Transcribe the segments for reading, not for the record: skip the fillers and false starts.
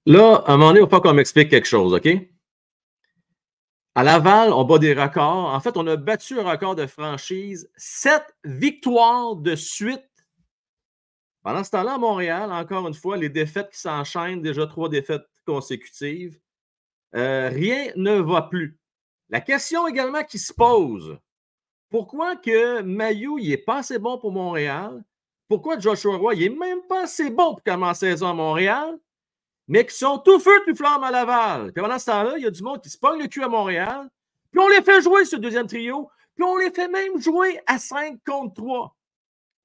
Là, à un moment donné, il va falloir qu'on m'explique quelque chose, OK? À Laval, on bat des records. En fait, on a battu un record de franchise. 7 victoires de suite. Pendant ce temps-là, à Montréal, encore une fois, les défaites qui s'enchaînent, déjà 3 défaites consécutives. Rien ne va plus. La question également qui se pose, pourquoi que Mailloux, il n'est pas assez bon pour Montréal? Pourquoi Joshua Roy, il n'est même pas assez bon pour commencer la saison à Montréal? Mais qui sont tout feu, tout flamme à Laval. Puis pendant ce temps-là, il y a du monde qui se pogne le cul à Montréal. Puis on les fait jouer, ce deuxième trio. Puis on les fait même jouer à 5 contre 3.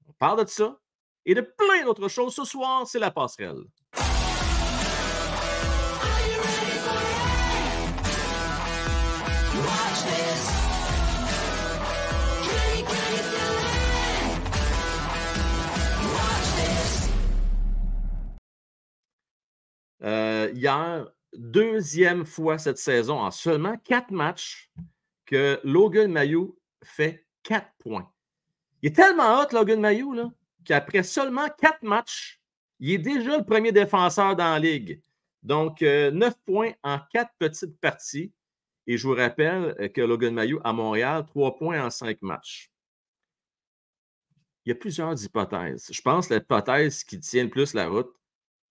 On parle de ça et de plein d'autres choses. Ce soir, c'est la passerelle. Hier, deuxième fois cette saison, en seulement 4 matchs, que Logan Mailloux fait 4 points. Il est tellement hot, Logan Mailloux, là, qu'après seulement 4 matchs, il est déjà le premier défenseur dans la ligue. Donc, 9 points en 4 petites parties. Et je vous rappelle que Logan Mailloux, à Montréal, 3 points en 5 matchs. Il y a plusieurs hypothèses. Je pense que l'hypothèse qui tient le plus la route,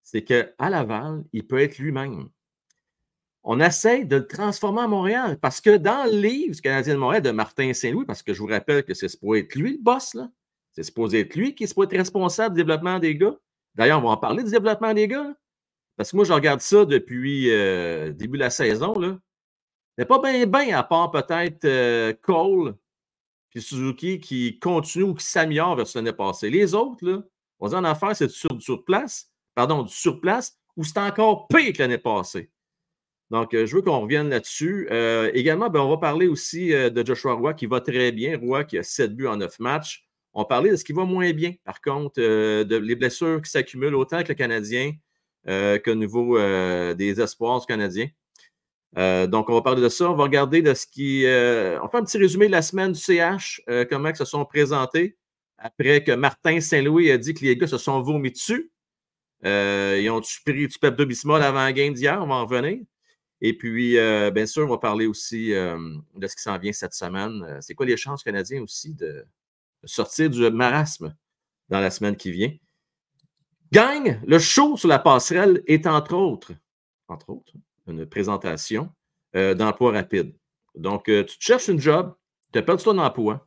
c'est qu'à Laval, il peut être lui-même. On essaie de le transformer à Montréal parce que dans le livre du Canadien de Montréal de Martin Saint-Louis, parce que je vous rappelle que c'est supposé être lui le boss, là. C'est supposé être lui qui est supposé être responsable du développement des gars. D'ailleurs, on va en parler du développement des gars, là. Parce que moi, je regarde ça depuis le début de la saison. Là. C'est pas bien, à part peut-être Cole et Suzuki qui continuent ou qui s'améliorent vers l'année passée. Les autres, là, on va dire en affaires, c'est du surplace ou c'est encore pire que l'année passée. Donc, je veux qu'on revienne là-dessus. Également, on va parler aussi de Joshua Roy qui va très bien. Roy qui a 7 buts en 9 matchs. On va parler de ce qui va moins bien, par contre, les blessures qui s'accumulent autant avec le Canadien qu'au niveau des espoirs du Canadien. Donc, on va parler de ça. On va regarder de ce qui. On fait un petit résumé de la semaine du CH, comment ils se sont présentés après que Martin Saint-Louis a dit que les gars se sont vomis dessus. Ils ont pris du Pepto-Bismol avant la game d'hier. On va en revenir. Et puis, bien sûr, on va parler aussi de ce qui s'en vient cette semaine. C'est quoi les chances canadiennes aussi de sortir du marasme dans la semaine qui vient? Gang, le show sur la passerelle est entre autres, une présentation d'emploi rapide. Donc, tu te cherches une job, tu as perdu ton emploi.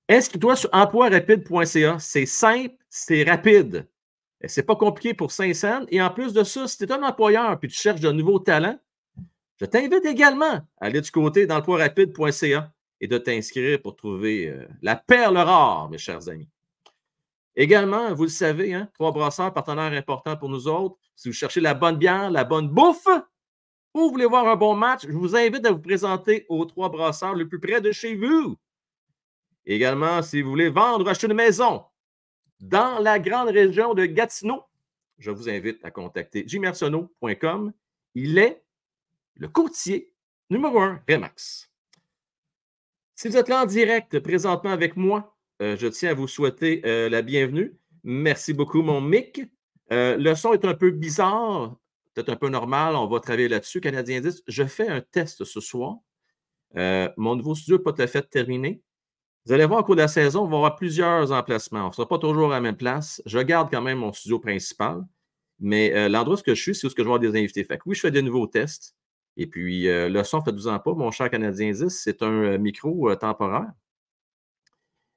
Inscris-toi sur emploirapide.ca. C'est simple, c'est rapide. C'est pas compliqué pour 5 cents. Et en plus de ça, si tu es un employeur et tu cherches de nouveaux talents, je t'invite également à aller du côté d'emploirapide.ca et de t'inscrire pour trouver la perle rare, mes chers amis. Également, vous le savez, hein, Trois Brasseurs, partenaire important pour nous autres. Si vous cherchez la bonne bière, la bonne bouffe, ou vous voulez voir un bon match, je vous invite à vous présenter aux Trois Brasseurs le plus près de chez vous. Également, si vous voulez vendre ou acheter une maison dans la grande région de Gatineau, je vous invite à contacter jimarsono.com. Il est le courtier numéro 1 Remax. Si vous êtes là en direct présentement avec moi, je tiens à vous souhaiter la bienvenue. Merci beaucoup, mon Mick. Le son est un peu bizarre, peut-être un peu normal. On va travailler là-dessus. Canadien 10, je fais un test ce soir. Mon nouveau studio n'est pas tout à fait terminé. Vous allez voir au cours de la saison, on va avoir plusieurs emplacements. On ne sera pas toujours à la même place. Je garde quand même mon studio principal, mais l'endroit où je suis, c'est où je vais avoir des invités. Fait que oui, je fais des nouveaux tests. Et puis, le son, faites-vous-en pas, mon cher Canadien 10, c'est un micro temporaire.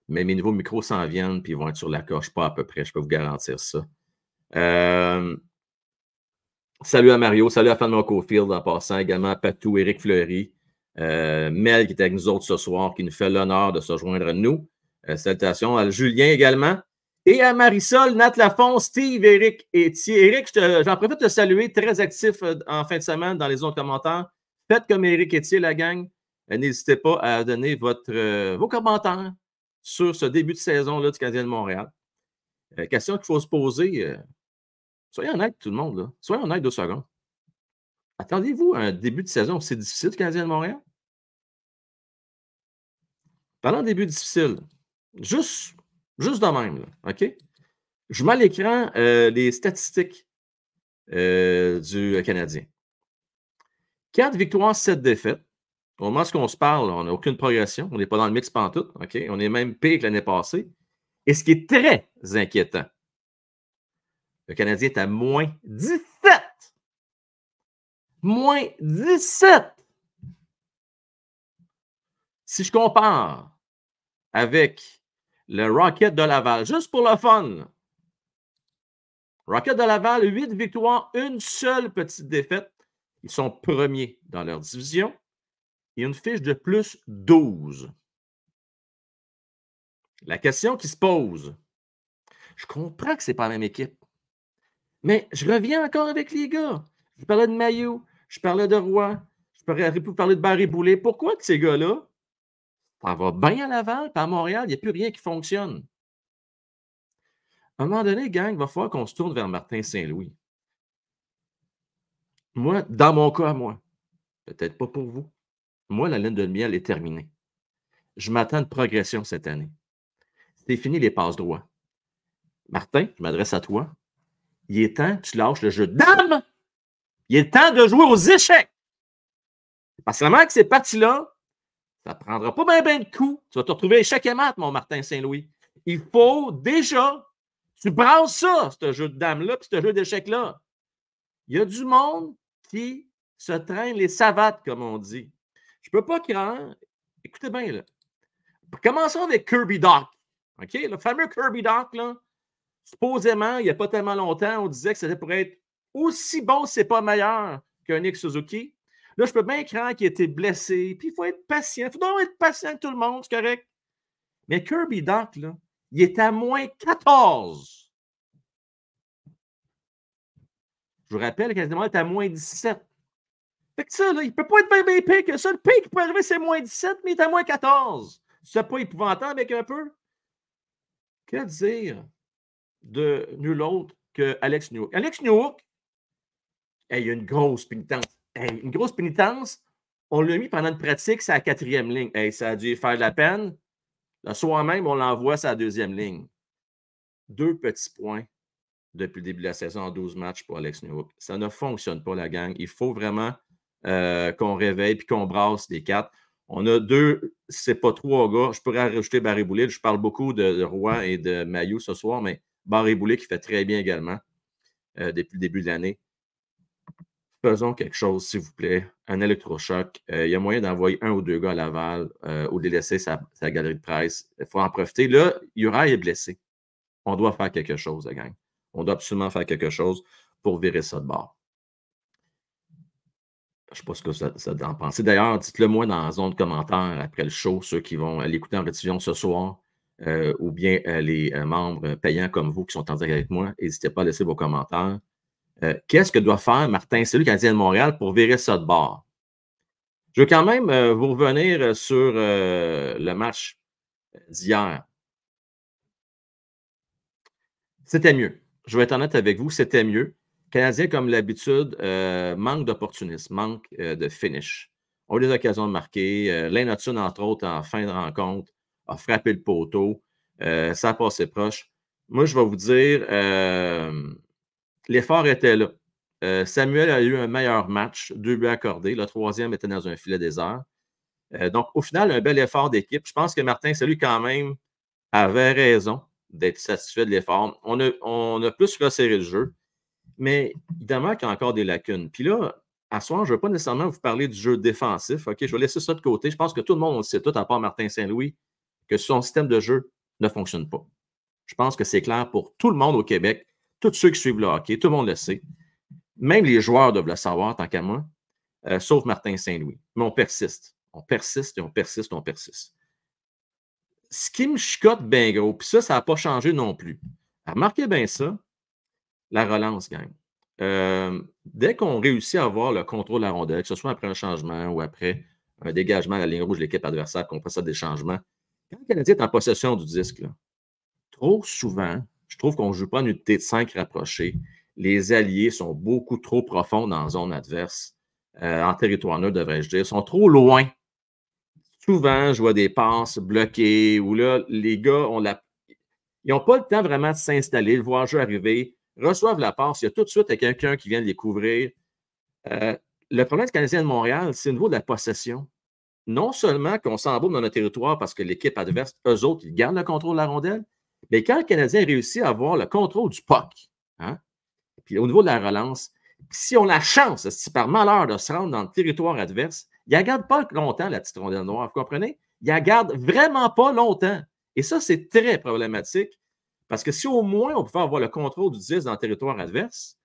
Mais mes nouveaux micros s'en viennent, puis ils vont être sur la coche, pas à peu près, je peux vous garantir ça. Salut à Mario, salut à Fan Cofield en passant, également à Patou, Éric Fleury, Mel qui est avec nous autres ce soir, qui nous fait l'honneur de se joindre à nous. Salutations à Julien également. Et à Marisol, Nat Lafont, Steve, Éric et Thier. Éric, j'en profite de te saluer, très actif en fin de semaine dans les autres commentaires. Faites comme Éric et Thier, la gang. N'hésitez pas à donner vos commentaires sur ce début de saison-là du Canadien de Montréal. Question qu'il faut se poser. Soyez honnête, tout le monde. Là. Soyez honnête 2 secondes. Attendez-vous un début de saison aussi difficile du Canadien de Montréal? Pendant un début difficile, juste de même, là, OK? Je mets à l'écran les statistiques du Canadien. 4 victoires, 7 défaites. Au moment où on se parle, on n'a aucune progression. On n'est pas dans le mix pantoute. OK? On est même pire que l'année passée. Et ce qui est très inquiétant, le Canadien est à moins 17. Moins 17. Si je compare avec le Rocket de Laval, juste pour le fun, Rocket de Laval, 8 victoires, une seule petite défaite. Ils sont premiers dans leur division. Et une fiche de plus 12. La question qui se pose, je comprends que ce n'est pas la même équipe, mais je reviens encore avec les gars. Je parlais de Mailloux, je parlais de Roy, je parlais de Barré-Boulet. Pourquoi que ces gars-là, ça va bien à Laval, puis à Montréal, il n'y a plus rien qui fonctionne? À un moment donné, gang, il va falloir qu'on se tourne vers Martin Saint-Louis. Moi, dans mon cas, moi, peut-être pas pour vous, moi, la ligne de miel est terminée. Je m'attends de progression cette année. C'est fini les passes droits. Martin, je m'adresse à toi. Il est temps que tu lâches le jeu de dames. Il est temps de jouer aux échecs. Parce que vraiment que ces parties-là, ça ne prendra pas bien de coups. Tu vas te retrouver échec et mat, mon Martin Saint-Louis. Il faut déjà, tu brasses ça, ce jeu de dames-là, puis ce jeu d'échecs-là. Il y a du monde qui se traîne les savates, comme on dit. Je ne peux pas croire. Écoutez bien, là. Commençons avec Kirby Dach. OK? Le fameux Kirby Dach, là. Supposément, il n'y a pas tellement longtemps, on disait que c'était pour être aussi bon, si ce n'est pas meilleur qu'un Nick Suzuki. Là, je peux bien croire qu'il a été blessé. Puis il faut être patient. Il faut donc être patient avec tout le monde, c'est correct. Mais Kirby Dach, là, il est à moins 14. Je vous rappelle, quasiment, il est à moins 17. Fait que ça, là, il ne peut pas être bien pire que ça. Le pire qui peut arriver, c'est moins 17, mais il est à moins 14. C'est pas épouvantable avec un peu? Que dire de nul autre que Alex Newhook? Alex Newhook, il y a une grosse pénitence. Une grosse pénitence. On l'a mis pendant une pratique, c'est à la 4e ligne. Ça a dû faire de la peine. Le soir même, on l'envoie sur la 2e ligne. 2 petits points depuis le début de la saison en 12 matchs pour Alex Newhook. Ça ne fonctionne pas, la gang. Il faut vraiment qu'on réveille et qu'on brasse les 4. On a 2, c'est pas 3 gars. Je pourrais rajouter Barré-Boulet. Je parle beaucoup de Roy et de Mailloux ce soir, mais Barré-Boulet qui fait très bien également depuis le début de l'année. Faisons quelque chose, s'il vous plaît. Un électrochoc. Il y a moyen d'envoyer 1 ou 2 gars à Laval ou de laisser sa galerie de presse. Il faut en profiter. Là, Uri est blessé. On doit faire quelque chose, la gang. On doit absolument faire quelque chose pour virer ça de bord. Je ne sais pas ce que ça en pensez. D'ailleurs, dites-le moi dans la zone de commentaires après le show, ceux qui vont l'écouter en rediffusion ce soir, ou bien les membres payants comme vous qui sont en direct avec moi. N'hésitez pas à laisser vos commentaires. Qu'est-ce que doit faire Martin Saint-Louis, Canadien de Montréal, pour virer ça de bord? Je veux quand même vous revenir sur le match d'hier. C'était mieux. Je vais être honnête avec vous, c'était mieux. Le Canadien, comme l'habitude, manque d'opportunisme, manque de finish. On a eu des occasions de marquer. Lane Hutson, entre autres, en fin de rencontre, a frappé le poteau. Ça a passé proche. Moi, je vais vous dire, l'effort était là. Samuel a eu un meilleur match, 2 buts accordés. Le 3e était dans un filet désert. Donc, au final, un bel effort d'équipe. Je pense que Martin Saint-Louis, quand même, avait raison d'être satisfait de l'effort. On a plus resserré le jeu, mais évidemment qu'il y a encore des lacunes. Puis là, à ce soir, je ne vais pas nécessairement vous parler du jeu défensif. OK, je vais laisser ça de côté. Je pense que tout le monde, on le sait tout, à part Martin Saint-Louis, que son système de jeu ne fonctionne pas. Je pense que c'est clair pour tout le monde au Québec, tous ceux qui suivent le hockey, tout le monde le sait. Même les joueurs doivent le savoir, tant qu'à moi, sauf Martin Saint-Louis. Mais on persiste. On persiste et on persiste et on persiste. Ce qui me chicote bien gros, puis ça n'a pas changé non plus. Remarquez bien ça, la relance, gang. Dès qu'on réussit à avoir le contrôle de la rondelle, que ce soit après un changement ou après un dégagement à la ligne rouge de l'équipe adversaire, qu'on passe à des changements, quand le Canadien est en possession du disque, là, trop souvent, je trouve qu'on ne joue pas en unité de 5 rapprochée. Les alliés sont beaucoup trop profonds dans la zone adverse, en territoire neutre, devrais-je dire. Ils sont trop loin. Souvent, je vois des passes bloquées où là, les gars ont la. Ils n'ont pas le temps vraiment de s'installer, de voir le jeu arriver, reçoivent la passe, il y a tout de suite quelqu'un qui vient les couvrir. Le problème du Canadien de Montréal, c'est au niveau de la possession. Non seulement qu'on s'embaume dans notre territoire parce que l'équipe adverse, eux autres, ils gardent le contrôle de la rondelle, mais quand le Canadien réussit à avoir le contrôle du puck, hein, puis au niveau de la relance, si on a la chance, si par malheur, de se rendre dans le territoire adverse, il ne la garde pas longtemps, la petite rondelle noire, vous comprenez? Il ne la garde vraiment pas longtemps. Et ça, c'est très problématique parce que si au moins on pouvait avoir le contrôle du 10 dans le territoire adverse,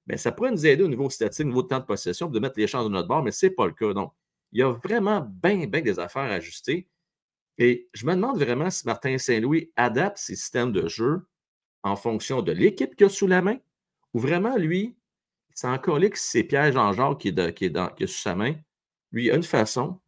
bien, ça pourrait nous aider au niveau statistique, au niveau de temps de possession, de mettre les chances de notre bord, mais ce n'est pas le cas. Donc, il y a vraiment bien des affaires à ajuster. Et je me demande vraiment si Martin Saint-Louis adapte ses systèmes de jeu en fonction de l'équipe qu'il a sous la main ou vraiment, lui, c'est encore là que c'est Pierre Jean-Jacques qui est sous sa main. Lui, il a une façon,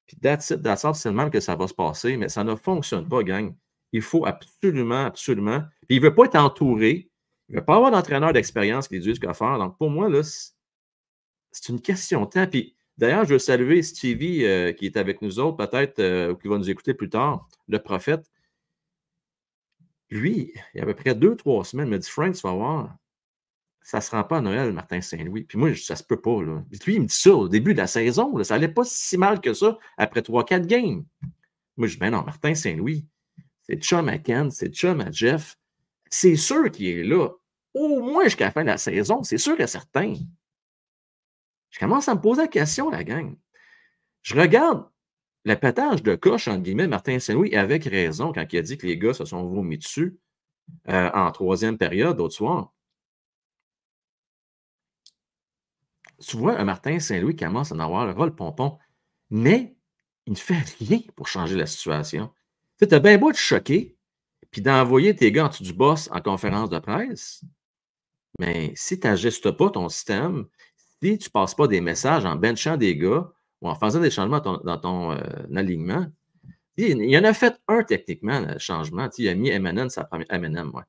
puis c'est le même que ça va se passer, mais ça ne fonctionne pas, gang. Il faut absolument, absolument. Puis il ne veut pas être entouré. Il ne veut pas avoir d'entraîneur d'expérience qui lui dise ce qu'il faire. Donc, pour moi, là, c'est une question de temps. Puis d'ailleurs, je veux saluer Stevie qui est avec nous autres, peut-être, ou qui va nous écouter plus tard, le prophète. Lui, il y a à peu près 2-3 semaines, il m'a dit Frank, tu vas voir, ça ne se rend pas à Noël, Martin Saint-Louis. Puis moi, ça se peut pas. Là. Puis lui, il me dit ça au début de la saison. Là, ça n'allait pas si mal que ça après 3-4 games. Moi, je dis, ben non, Martin Saint-Louis, c'est chum à Ken, c'est chum à Jeff. C'est sûr qu'il est là. Au moins jusqu'à la fin de la saison, c'est sûr et certain. Je commence à me poser la question, la gang. Je regarde le pétage de coche, entre guillemets, Martin Saint-Louis, avec raison, quand il a dit que les gars se sont vomis dessus en troisième période, l'autre soir. Tu vois, un Martin Saint-Louis commence à en avoir le ras le pompon, mais il ne fait rien pour changer la situation. Tu as bien beau te choquer, puis d'envoyer tes gars en dessous du boss en conférence de presse, mais si tu n'ajustes pas ton système, si tu ne passes pas des messages en benchant des gars ou en faisant des changements dans ton alignement, il y en a fait un techniquement, le changement. Il a mis M&M, sa première. M&M, ouais.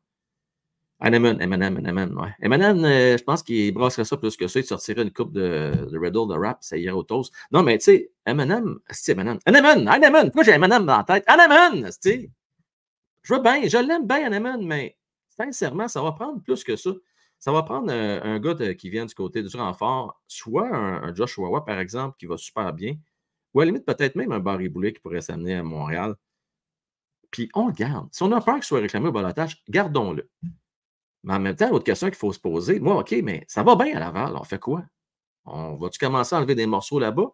M&M, ouais. M&M, je pense qu'il brasserait ça plus que ça. Il sortirait une coupe de Riddle, de rap, ça irait au toast. Non, mais tu sais, M&M, c'est M&M. M&M, pourquoi j'ai M&M dans la tête? M&M, tu sais. Je veux bien, je l'aime bien, M&M, mais sincèrement, ça va prendre plus que ça. Ça va prendre un gars qui vient du côté du renfort, soit un Joshua Watt, par exemple, qui va super bien, ou à la limite, peut-être même un Barry Boulet qui pourrait s'amener à Montréal. Puis on le garde. Si on a peur qu'il soit réclamé au balotage, gardons-le. Mais en même temps, l'autre question qu'il faut se poser, moi, OK, mais ça va bien à Laval, on fait quoi? On va-tu commencer à enlever des morceaux là-bas?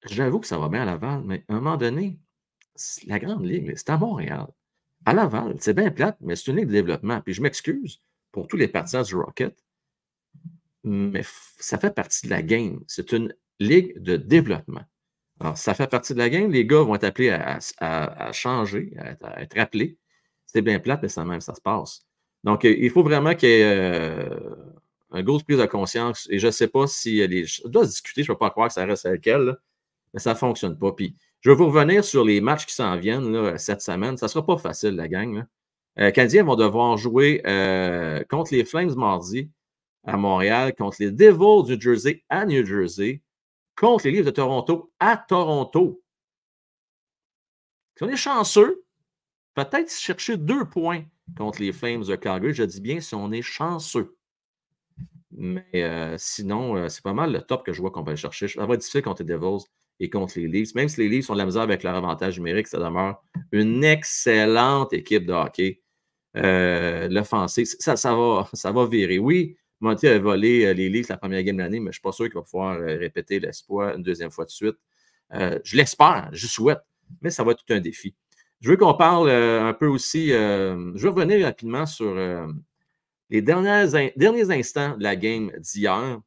J'avoue que ça va bien à Laval, mais à un moment donné, la grande ligue, c'est à Montréal. À Laval, c'est bien plate, mais c'est une ligue de développement. Puis je m'excuse pour tous les partisans du Rocket, mais ça fait partie de la game. C'est une ligue de développement. Alors, ça fait partie de la game. Les gars vont être appelés à changer, à être appelés. C'est bien plate, mais ça même, ça se passe. Donc, il faut vraiment qu'il y ait une grosse prise de conscience. Et je ne sais pas si je dois discuter, je ne peux pas croire que ça reste avec elle, là, mais ça ne fonctionne pas. Puis, je vais vous revenir sur les matchs qui s'en viennent là, cette semaine. Ça ne sera pas facile, la gang. Les Canadiens vont devoir jouer contre les Flames mardi à Montréal, contre les Devils du Jersey à New Jersey, contre les Leafs de Toronto à Toronto. Si on est chanceux, peut-être chercher 2 points contre les Flames de Calgary. Je dis bien si on est chanceux. Mais sinon, c'est pas mal le top que je vois qu'on va aller chercher. Ça va être difficile contre les Devils et contre les Leafs. Même si les Leafs ont de la misère avec leur avantage numérique, ça demeure une excellente équipe de hockey. L'offensive, ça va virer. Oui, Monty a volé les Leafs la première game de l'année, mais je ne suis pas sûr qu'il va pouvoir répéter l'exploit une deuxième fois de suite. Je l'espère, je souhaite, mais ça va être tout un défi. Je veux qu'on parle un peu aussi, je veux revenir rapidement sur les derniers instants de la game d'hier.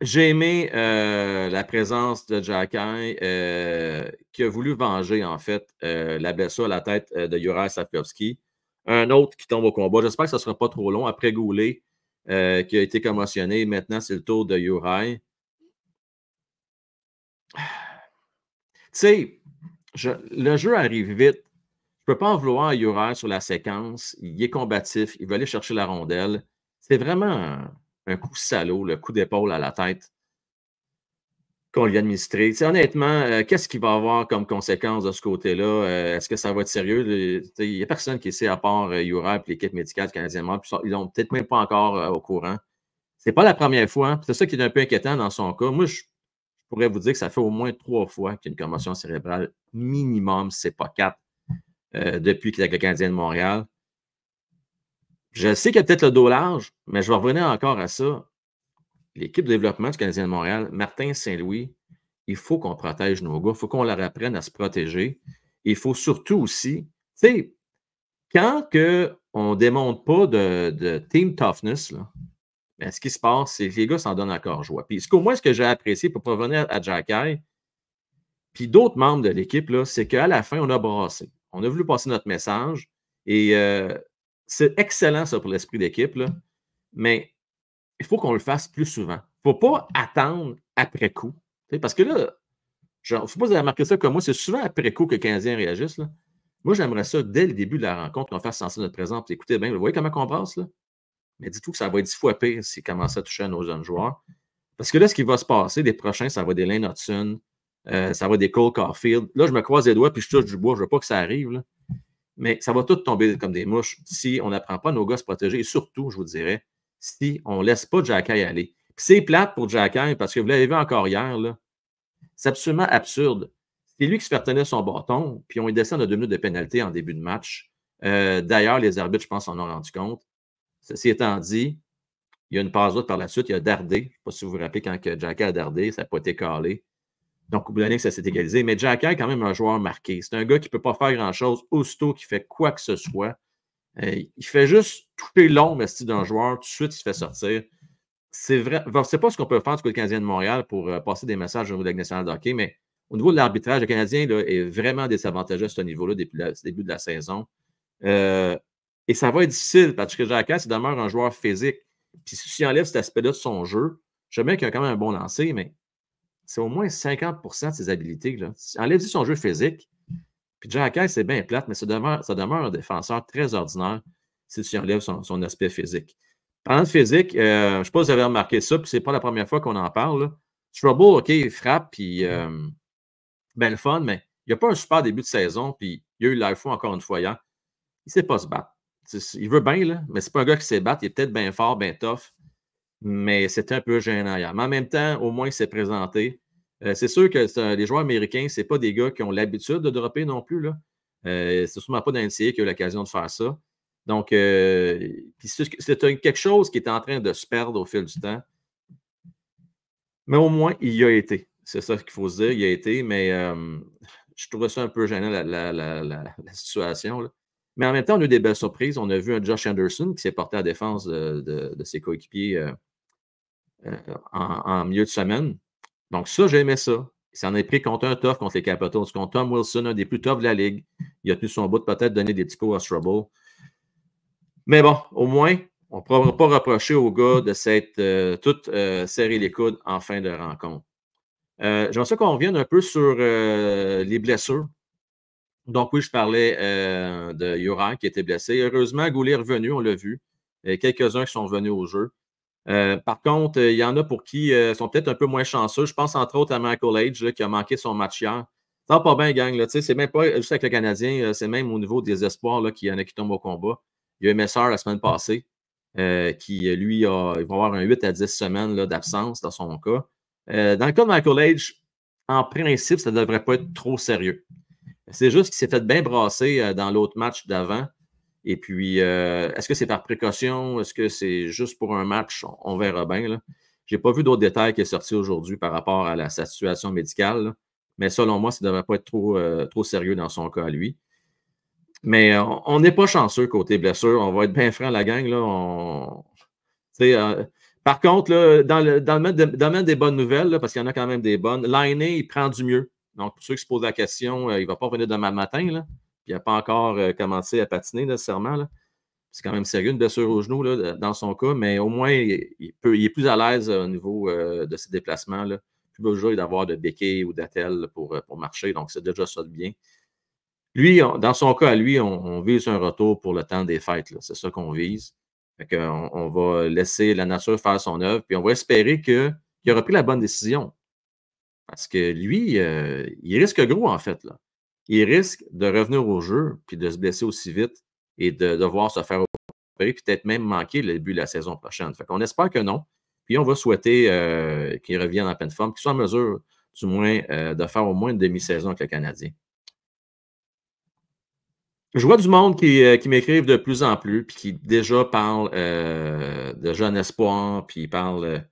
J'ai aimé la présence de Xhekaj qui a voulu venger, en fait, la blessure à la tête de Juraj Slafkovský. Un autre qui tombe au combat. J'espère que ça ne sera pas trop long. Après Goulet, qui a été commotionné, maintenant, c'est le tour de Juraj. Tu sais, le jeu arrive vite. Je ne peux pas en vouloir à Juraj sur la séquence. Il est combatif. Il veut aller chercher la rondelle. C'est vraiment un coup salaud, le coup d'épaule à la tête. qu'on lui a administré. Honnêtement, qu'est-ce qu'il va avoir comme conséquence de ce côté-là? Est-ce que ça va être sérieux? Il n'y a personne qui sait, à part Uri et l'équipe médicale du Canadien de Montréal, ils n'ont peut-être même pas encore au courant. C'est pas la première fois. Hein. C'est ça qui est un peu inquiétant dans son cas. Moi, je pourrais vous dire que ça fait au moins 3 fois qu'il y a une commotion cérébrale minimum, si ce n'est pas 4, depuis qu'il est avec le Canadien de Montréal. Je sais qu'il y a peut-être le dos large, mais je vais revenir encore à ça. L'équipe de développement du Canadien de Montréal, Martin Saint-Louis, il faut qu'on protège nos gars. Il faut qu'on leur apprenne à se protéger. Il faut surtout aussi, tu sais, quand on ne démontre pas de team toughness, là, ben, ce qui se passe, c'est que les gars s'en donnent encore joie. Puis, au moins, ce que j'ai apprécié pour revenir à Xhekaj, puis d'autres membres de l'équipe, c'est qu'à la fin, on a brassé. On a voulu passer notre message. Et c'est excellent, ça, pour l'esprit d'équipe. Mais il faut qu'on le fasse plus souvent. Il ne faut pas attendre après coup. Parce que là, je ne sais pas si vous avez remarqué ça comme moi, c'est souvent après coup que les Canadiens réagissent. Là. Moi, j'aimerais ça, dès le début de la rencontre, qu'on fasse sentir notre présence. Écoutez bien, vous voyez comment on passe, là? Mais dites-vous que ça va être 10 fois pire s'ils commencent à toucher à nos jeunes joueurs. Parce que là, ce qui va se passer, les prochains, ça va être des Lane Hudson, ça va être des Cole Caulfield. Là, je me croise les doigts puis je touche du bois. Je ne veux pas que ça arrive. Là. Mais ça va tout tomber comme des mouches si on n'apprend pas nos gars à se protéger. Et surtout, je vous dirais, si on ne laisse pas Xhekaj aller. Puis c'est plate pour Xhekaj parce que vous l'avez vu encore hier, là, c'est absolument absurde. C'est lui qui se fait retenir son bâton, puis on lui descend de 2 minutes de pénalité en début de match. D'ailleurs, les arbitres, je pense, en ont rendu compte. Ceci étant dit, il y a une passe d'autre par la suite, il a dardé. Je ne sais pas si vous vous rappelez quand Xhekaj a dardé, ça n'a pas été calé. Donc, au bout de l'année, ça s'est égalisé. Mais Xhekaj est quand même un joueur marqué. C'est un gars qui ne peut pas faire grand-chose aussitôt qu'il fait quoi que ce soit. Il fait juste toucher l'ombre d'un joueur, tout de suite, il se fait sortir. C'est vrai. C'est pas ce qu'on peut faire du côté Canadien de Montréal pour passer des messages au niveau de la Ligue nationale de hockey, mais au niveau de l'arbitrage, le Canadien là, est vraiment désavantageux à ce niveau-là depuis le début de la saison. Et ça va être difficile parce que Xhekaj, il demeure un joueur physique. Puis s'il enlève cet aspect-là de son jeu, je sais bien qu'il a quand même un bon lancer, mais c'est au moins 50 de ses habilités. Là. Enlève-lui son jeu physique. Puis Xhekaj, c'est bien plate, mais ça demeure un défenseur très ordinaire si tu enlèves son aspect physique. Parlant de physique, je ne sais pas si vous avez remarqué ça, puis ce n'est pas la première fois qu'on en parle. Là. Trouble, OK, il frappe, puis ben le fun, mais il n'a pas un super début de saison, puis il a eu l'air fou encore une fois hier. Il ne sait pas se battre. Il veut bien, là, mais ce n'est pas un gars qui sait battre. Il est peut-être bien fort, bien tough, mais c'était un peu gênant hier. Mais en même temps, au moins, il s'est présenté. C'est sûr que les joueurs américains, ce n'est pas des gars qui ont l'habitude de dropper non plus. C'est sûrement pas dans l'NCAA qui a eu l'occasion de faire ça. Donc, c'est quelque chose qui est en train de se perdre au fil du temps. Mais au moins, il y a été. C'est ça qu'il faut se dire, il y a été, mais je trouvais ça un peu gênant, la situation. Là. Mais en même temps, on a eu des belles surprises. On a vu un Josh Anderson qui s'est porté à la défense de ses coéquipiers en milieu de semaine. Donc, ça, j'ai aimé ça. Il s'en est pris contre un tough contre les Capitals, contre Tom Wilson, un des plus toughs de la Ligue. Il a tenu son bout de peut-être donner des petits coups à Trouble. Mais bon, au moins, on ne pourra pas reprocher aux gars de s'être tous serré les coudes en fin de rencontre. J'aimerais ça qu'on revienne un peu sur les blessures. Donc oui, je parlais de Uri qui était blessé. Heureusement, Goulet est revenu, on l'a vu. Il y a quelques-uns qui sont revenus au jeu. Par contre, il y en a pour qui sont peut-être un peu moins chanceux. Je pense entre autres à Michael Age là, qui a manqué son match hier. Ça va pas bien, gang. Là, c'est même pas juste avec le Canadien, c'est même au niveau des espoirs qu'il y en a qui tombent au combat. Il y a eu Messer la semaine passée qui, lui, il va avoir un 8 à 10 semaines d'absence dans son cas. Dans le cas de Michael Age, en principe, ça ne devrait pas être trop sérieux. C'est juste qu'il s'est fait bien brasser dans l'autre match d'avant. Et puis, est-ce que c'est par précaution? Est-ce que c'est juste pour un match? On verra bien. Je n'ai pas vu d'autres détails qui sont sortis aujourd'hui par rapport à sa situation médicale. Là. Mais selon moi, ça ne devrait pas être trop sérieux dans son cas à lui. Mais on n'est pas chanceux côté blessure. On va être bien franc, la gang. Là, par contre, là, dans le domaine des bonnes nouvelles, là, parce qu'il y en a quand même des bonnes, Lainé, il prend du mieux. Donc, pour ceux qui se posent la question, il ne va pas venir demain matin. Là. Il n'a pas encore commencé à patiner nécessairement. Là. C'est quand même sérieux, une blessure au genou là, dans son cas, mais au moins, il est plus à l'aise au niveau de ses déplacements. Là. Plus besoin d'avoir de béquilles ou d'attelles pour marcher. Donc, c'est déjà ça de bien. Lui, dans son cas, à lui, on vise un retour pour le temps des fêtes. C'est ça qu'on vise. Fait on va laisser la nature faire son œuvre, puis on va espérer qu'il aura pris la bonne décision. Parce que lui, il risque gros, en fait, là. Il risque de revenir au jeu, puis de se blesser aussi vite et de devoir se faire opérer, puis peut-être même manquer le début de la saison prochaine. Fait qu'on espère que non. Puis on va souhaiter qu'il revienne en pleine forme, qu'il soit en mesure, du moins, de faire au moins une demi-saison avec le Canadien. Je vois du monde qui m'écrivent de plus en plus, puis qui déjà parlent de jeunes espoirs, puis ils parlent,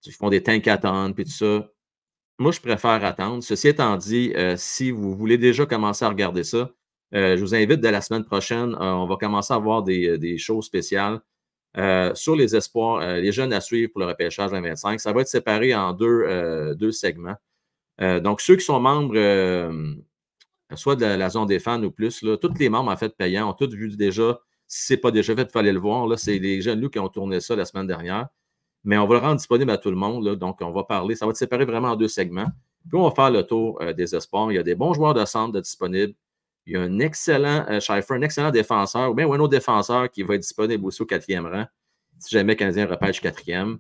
ils font des tankathons, puis tout ça. Moi, je préfère attendre. Ceci étant dit, si vous voulez déjà commencer à regarder ça, je vous invite dès la semaine prochaine, on va commencer à avoir des choses spéciales sur les espoirs, les jeunes à suivre pour le repêchage 2025. Ça va être séparé en deux segments. Donc, ceux qui sont membres, soit de la zone des fans ou plus, là, tous les membres en fait payants ont tous vu déjà. Si ce n'est pas déjà fait, il fallait le voir. Là, c'est les jeunes loups qui ont tourné ça la semaine dernière. Mais on va le rendre disponible à tout le monde. Là, donc, on va parler. Ça va être séparé vraiment en deux segments. Puis, on va faire le tour des espoirs. Il y a des bons joueurs de centre de disponibles. Il y a un excellent Scheiffer, un excellent défenseur, ou bien un autre défenseur qui va être disponible aussi au 4e rang, si jamais le Canadien repêche 4e.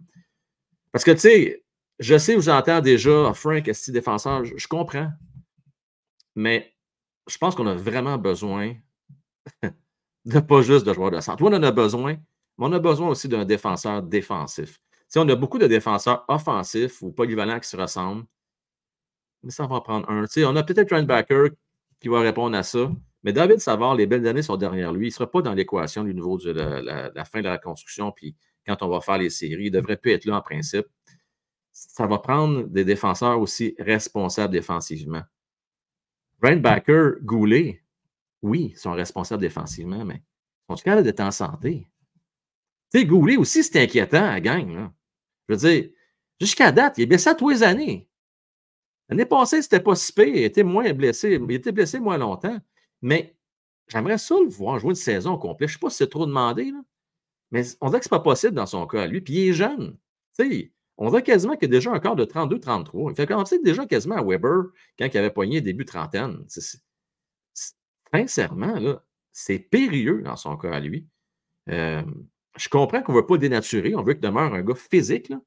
Parce que, tu sais, je sais où j'entends déjà Frank, est-ce défenseur, je comprends. Mais je pense qu'on a vraiment besoin de pas juste de joueurs de centre. Oui, on en a besoin, mais on a besoin aussi d'un défenseur défensif. Tu sais, on a beaucoup de défenseurs offensifs ou polyvalents qui se ressemblent, mais ça va en prendre un. Tu sais, on a peut-être Linebacker qui va répondre à ça, mais David Savard, les belles années sont derrière lui. Il ne sera pas dans l'équation du niveau de la fin de la construction, puis quand on va faire les séries, il ne devrait plus être là en principe. Ça va prendre des défenseurs aussi responsables défensivement. Linebacker, Goulet, oui, ils sont responsables défensivement, mais sont-ils capables d'être en santé? Tu sais, Goulet aussi, c'est inquiétant, la gang. Là. Je veux dire, jusqu'à date, il est blessé à tous les années. L'année passée, c'était pas si pire. Il était moins blessé. Il était blessé moins longtemps. Mais j'aimerais ça le voir jouer une saison complète. Je ne sais pas si c'est trop demandé, là, mais on dirait que ce n'est pas possible dans son cas, lui. Puis il est jeune. Tu sais, on dirait quasiment qu'il a déjà un corps de 32-33. Il fait commencer déjà quasiment à Weber quand il avait poigné début trentaine. Sincèrement, là, c'est périlleux dans son cas à lui. Je comprends qu'on ne veut pas dénaturer, on veut qu'il demeure un gars physique, là,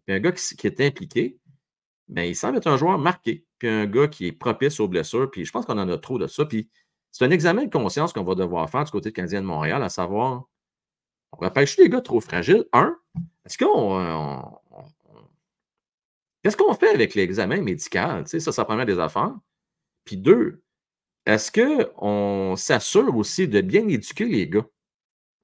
puis un gars qui est impliqué, mais il semble être un joueur marqué, puis un gars qui est propice aux blessures, puis je pense qu'on en a trop de ça. Puis c'est un examen de conscience qu'on va devoir faire du côté du Canadien de Montréal, à savoir, on repêche les gars trop fragiles. Est-ce qu'est-ce qu'on fait avec l'examen médical? Tu sais, ça promet des affaires. Puis deux, est-ce qu'on s'assure aussi de bien éduquer les gars?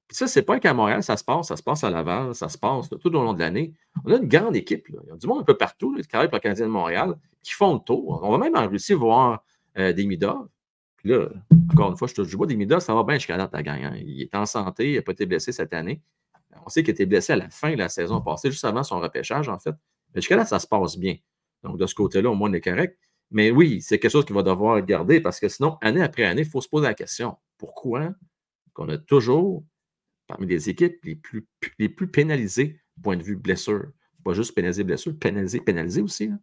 Puis ça, c'est pas qu'à Montréal, ça se passe à Laval, ça se passe là, tout au long de l'année. On a une grande équipe. Là. Il y a du monde un peu partout là, qui travaille pour le Canadien de Montréal, qui font le tour. On va même en Russie voir des Midov. Puis là, encore une fois, je touche du bois, des Midov, ça va bien jusqu'à date, la gang. Hein. Il est en santé, il n'a pas été blessé cette année. On sait qu'il a été blessé à la fin de la saison passée, juste avant son repêchage, en fait. Mais jusqu'à là, ça se passe bien. Donc, de ce côté-là, au moins, on est correct. Mais oui, c'est quelque chose qu'il va devoir garder parce que sinon, année après année, il faut se poser la question. Pourquoi qu'on a toujours parmi les équipes les plus pénalisées du point de vue blessure. Pas juste pénaliser blessure, pénaliser aussi. Là.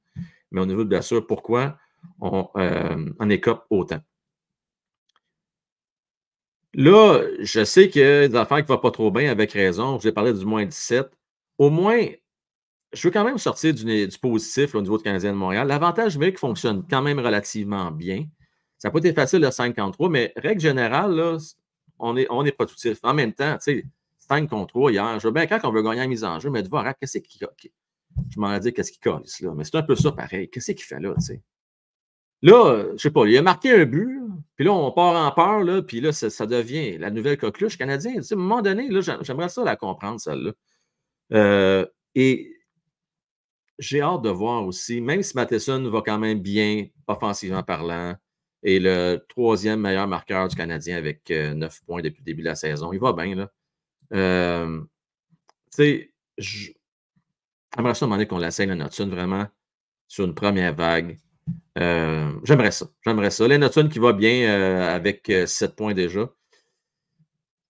Mais au niveau de blessure, pourquoi on écope autant? Là, je sais qu'il y a des affaires qui ne vont pas trop bien avec raison. Je vais parler du moins 17. Au moins, je veux quand même sortir du positif là, au niveau du Canadien de Montréal. L'avantage numérique fonctionne quand même relativement bien. Ça n'a pas été facile le 5 contre 3, mais règle générale, là, on est productif. En même temps, tu sais, 5 contre 3 hier, je veux bien quand on veut gagner la mise en jeu, mais de voir, qu'est-ce qu'il a? Je m'en ai dit, qu'est-ce qu'il colle là? Mais c'est un peu ça pareil. Qu'est-ce qu'il fait là, tu sais? Là, je ne sais pas, il a marqué un but, puis là, on part en peur, là, puis là, ça devient la nouvelle coqueluche canadienne. Tu sais, à un moment donné, là, j'aimerais ça la comprendre, celle-là. Et j'ai hâte de voir aussi, même si Matheson va quand même bien, offensivement parlant, et le troisième meilleur marqueur du Canadien avec 9 points depuis le début de la saison. Il va bien, là. Tu sais, j'aimerais ça demander qu'on l'essaye, la Notune, vraiment, sur une première vague. J'aimerais ça. J'aimerais ça. La Notune qui va bien avec 7 points déjà.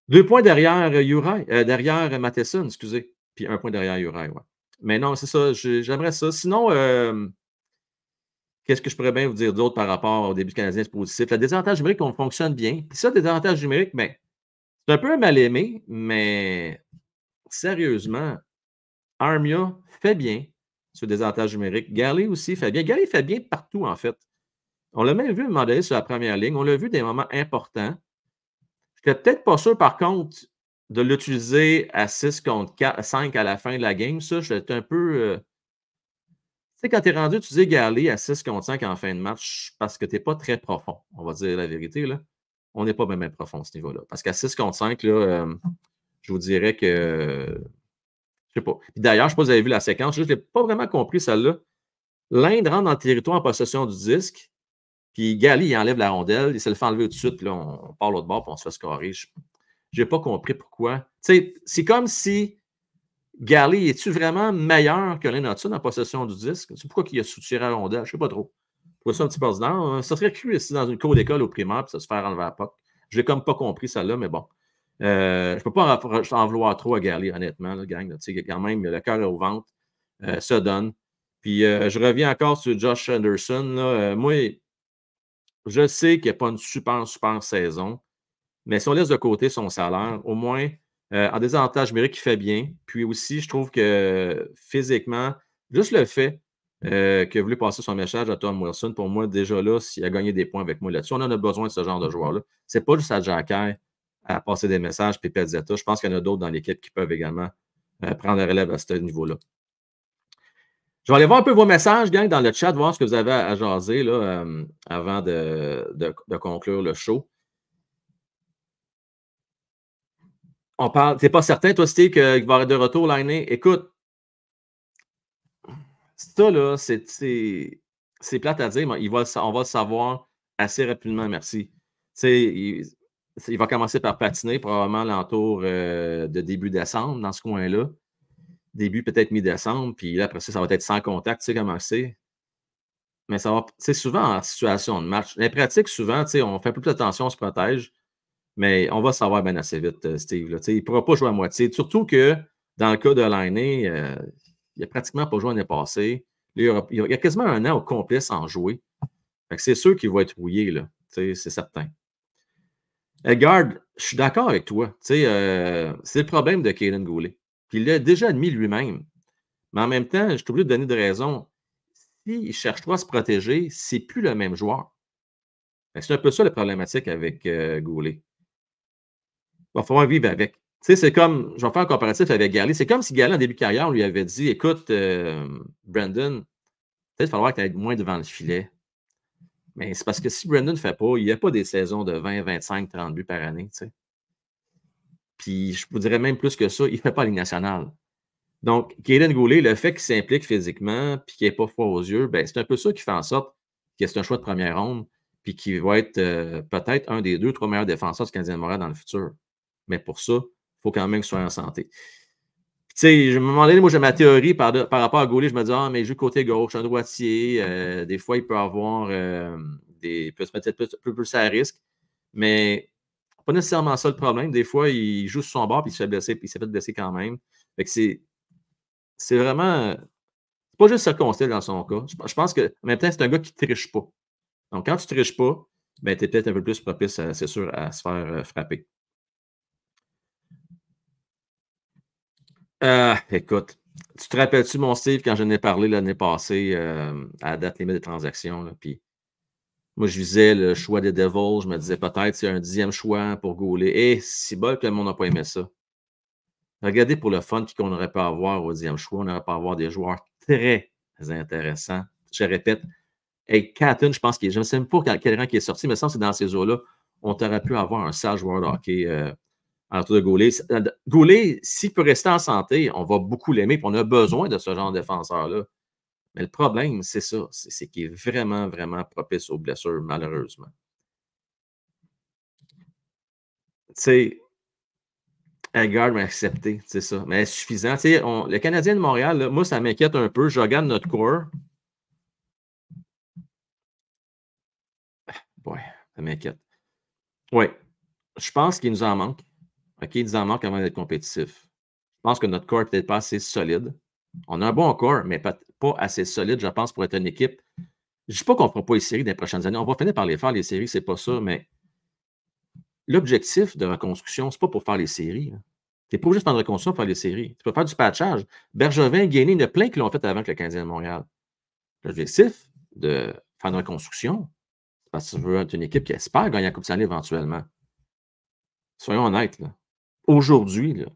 2 points derrière derrière Matheson, excusez. Puis 1 point derrière Uri, ouais. Mais non, c'est ça. J'aimerais ça. Sinon, qu'est-ce que je pourrais bien vous dire d'autre par rapport au début canadien positif? Le désavantage numérique, on fonctionne bien. Puis ça, le désavantage numérique, ben, c'est un peu un mal-aimé, mais sérieusement, Armia fait bien. sur des avantages numériques. Galley aussi fait bien. Galley fait bien partout, en fait. On l'a même vu à un moment donné sur la première ligne. On l'a vu des moments importants. Je n'étais peut-être pas sûr, par contre, de l'utiliser à 6 contre 4, 5 à la fin de la game. Ça, j'étais un peu. Tu sais, quand tu es rendu utiliser Galley à 6 contre 5 en fin de match, parce que tu n'es pas très profond, on va dire la vérité, là. On n'est pas même profond à ce niveau-là. Parce qu'à 6 contre 5, là, je vous dirais que. Je sais pas. D'ailleurs, je ne sais pas si vous avez vu la séquence, je n'ai pas vraiment compris celle-là. L'Inde rentre dans le territoire en possession du disque, puis Galley, il enlève la rondelle, il se le fait enlever tout de suite, puis là, on part l'autre bord, puis on se fait scorer. Je n'ai pas compris pourquoi. Tu sais, c'est comme si Galley, es-tu vraiment meilleur que Lane Hudson en possession du disque? C'est pourquoi il a soutiré la rondelle? Je ne sais pas trop. Je trouve ça un petit peu ordinaire. Ça serait cru ici dans une cour d'école au primaire, puis ça se faire enlever à POC. Je n'ai comme pas compris celle-là, mais bon. Je ne peux pas en vouloir trop à Galley, honnêtement, là, gang. Quand même, le cœur au ventre, ça donne. Puis je reviens encore sur Josh Anderson. Là. Moi, je sais qu'il n'y a pas une super saison, mais si on laisse de côté son salaire, au moins, en désavantage numérique, il fait bien. Puis aussi, je trouve que physiquement, juste le fait qu'il a voulu passer son message à Tom Wilson, pour moi, déjà là, s'il a gagné des points avec moi là-dessus, on en a besoin de ce genre de joueur-là. C'est pas juste à Jacky à passer des messages puis Pezzetta. Je pense qu'il y en a d'autres dans l'équipe qui peuvent également prendre la relève à ce niveau-là. Je vais aller voir un peu vos messages, gang, dans le chat, voir ce que vous avez à jaser là, avant de conclure le show. On parle. T'es pas certain, toi, Steve, qu'il va être de retour l'année? Écoute, ça, là, c'est plate à dire, mais on va le savoir assez rapidement, merci. Il va commencer par patiner, probablement l'entour de début décembre, dans ce coin-là. Début, peut-être mi-décembre, puis là, après ça, ça va être sans contact, tu sais comment c'est. Mais ça va, c'est souvent en situation de match. Les pratiques, souvent, on fait un peu plus attention, on se protège, mais on va savoir bien assez vite, Steve. Là, il ne pourra pas jouer à moitié. Surtout que dans le cas de l'année, il n'a pratiquement pas joué l'année passée. Là, il y a quasiment un an au complet sans jouer. C'est sûr qu'il va être rouillé, là. C'est certain. Edgard, je suis d'accord avec toi. C'est le problème de Caden Goulet. Puis il l'a déjà admis lui-même. Mais en même temps, je suis obligé de donner de raison. S'il cherche trop à se protéger, c'est plus le même joueur. C'est un peu ça la problématique avec Goulet. Il va falloir vivre avec. C'est comme, je vais faire un comparatif avec Galley. C'est comme si Galley, en début de carrière, on lui avait dit écoute, Brandon, peut-être qu'il va falloir que tu ailles moins devant le filet. Mais c'est parce que si Brandon ne fait pas, il n'y a pas des saisons de 20, 25, 30 buts par année. T'sais. Puis je vous dirais même plus que ça, il ne fait pas la Ligue nationale. Donc, Caden Goulet, le fait qu'il s'implique physiquement puis qu'il n'ait pas froid aux yeux, ben, c'est un peu ça qui fait en sorte que c'est un choix de première ronde puis qu'il va être peut-être un des 2, 3 meilleurs défenseurs du Canadien de Montréal dans le futur. Mais pour ça, il faut quand même qu'il soit en santé. Tu sais, à un moment donné, moi, j'ai ma théorie par rapport à Goulet. Je me dis, ah, mais il joue côté gauche, un droitier. Des fois, il peut avoir il peut se mettre peut-être plus à risque. Mais pas nécessairement ça le problème. Des fois, il joue sur son bord puis il se fait blesser, puis il s'est fait blesser quand même. Fait que c'est vraiment. C'est pas juste circonstanciel dans son cas. Je pense qu'en même temps, c'est un gars qui ne triche pas. Donc, quand tu ne triches pas, ben, tu es peut-être un peu plus propice, c'est sûr, à se faire frapper. Écoute, tu te rappelles-tu, mon Steve, quand j'en ai parlé l'année passée à la date limite des transactions, là, puis moi, je visais le choix des Devils, je me disais peut-être c'est un 10e choix pour Goulet. Et si bol que le monde n'a pas aimé ça. Regardez pour le fun qu'on aurait pu avoir au 10e choix, on aurait pu avoir des joueurs très intéressants. Je répète, hey, Catton, je pense qu'il je ne sais même pas quel rang qui est sorti, mais ça, c'est dans ces eaux-là, on aurait pu avoir un sage joueur de hockey autour de Goulet. Goulet, s'il peut rester en santé, on va beaucoup l'aimer, puis on a besoin de ce genre de défenseur-là. Mais le problème, c'est ça, c'est qu'il est vraiment, vraiment propice aux blessures, malheureusement. Tu sais, Edgard m'a accepté, c'est ça. Mais suffisant. Tu sais, le Canadien de Montréal, là, moi, ça m'inquiète un peu. Je regarde notre corps. Ouais, ça m'inquiète. Oui, je pense qu'il nous en manque. OK, il nous en manque avant d'être compétitif. Je pense que notre corps n'est peut-être pas assez solide. On a un bon corps, mais pas assez solide, je pense, pour être une équipe. Je ne dis pas qu'on ne fera pas les séries dans les prochaines années. On va finir par les faire, les séries, c'est pas ça, mais l'objectif de reconstruction, ce n'est pas pour faire les séries. Hein. Tu n'es pas obligé de faire une reconstruction pour faire les séries. Tu peux faire du patchage. Bergevin, Gagné, il y en a plein qui l'ont fait avant avec le Canadien de Montréal. L'objectif de faire une reconstruction, c'est parce que tu veux être une équipe qui espère gagner la Coupe Stanley éventuellement. Soyons honnêtes. Là. Aujourd'hui, là,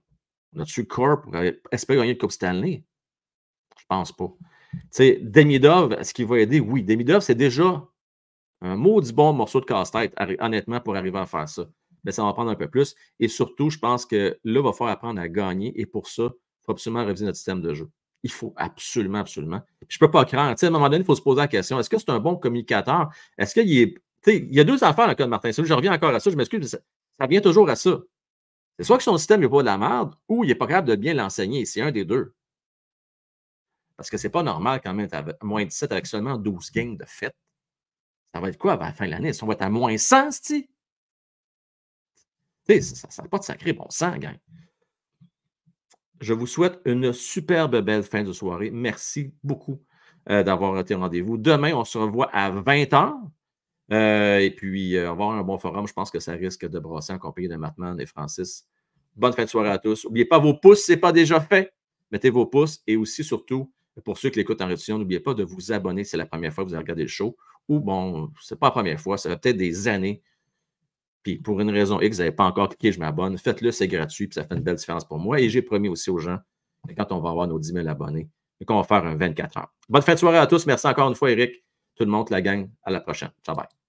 on a-tu le corps pour espérer gagner la Coupe Stanley? Je pense pas. Tu sais, Demidov, est-ce qu'il va aider? Oui. Demidov, c'est déjà un maudit bon morceau de casse-tête, honnêtement, pour arriver à faire ça. Mais ça va prendre un peu plus. Et surtout, je pense que là, il va falloir apprendre à gagner. Et pour ça, il faut absolument réviser notre système de jeu. Il faut absolument, absolument. Je ne peux pas craindre. Tu sais, à un moment donné, il faut se poser la question, est-ce que c'est un bon communicateur? Est-ce qu'il est. Tu sais, il y a deux affaires dans le cas de Martin Saint-Louis. Je reviens encore à ça. Je m'excuse, mais ça vient toujours à ça. C'est soit que son système n'est pas de la merde ou il n'est pas capable de bien l'enseigner. C'est un des deux. Parce que c'est pas normal quand même, tu as moins 17 avec seulement 12 games de fête. Ça va être quoi à la fin de l'année? On va être à moins 100, c'ti? Ça n'a pas de sacré bon sens, gang. Je vous souhaite une superbe belle fin de soirée. Merci beaucoup d'avoir été au rendez-vous. Demain, on se revoit à 20h. Et puis, on va avoir un bon forum. Je pense que ça risque de brasser en compagnie de Mattman et Francis. Bonne fin de soirée à tous. N'oubliez pas vos pouces, ce n'est pas déjà fait. Mettez vos pouces et aussi, surtout, pour ceux qui l'écoutent en rediffusion, n'oubliez pas de vous abonner si c'est la première fois que vous avez regardé le show. Ou bon, ce n'est pas la première fois, ça fait peut-être des années. Puis pour une raison X, vous n'avez pas encore cliqué, je m'abonne. Faites-le, c'est gratuit, puis ça fait une belle différence pour moi. Et j'ai promis aussi aux gens que quand on va avoir nos 10 000 abonnés, qu'on va faire un 24 heures. Bonne fin de soirée à tous. Merci encore une fois, Eric. Tout le monde, la gang. À la prochaine. Ciao, bye.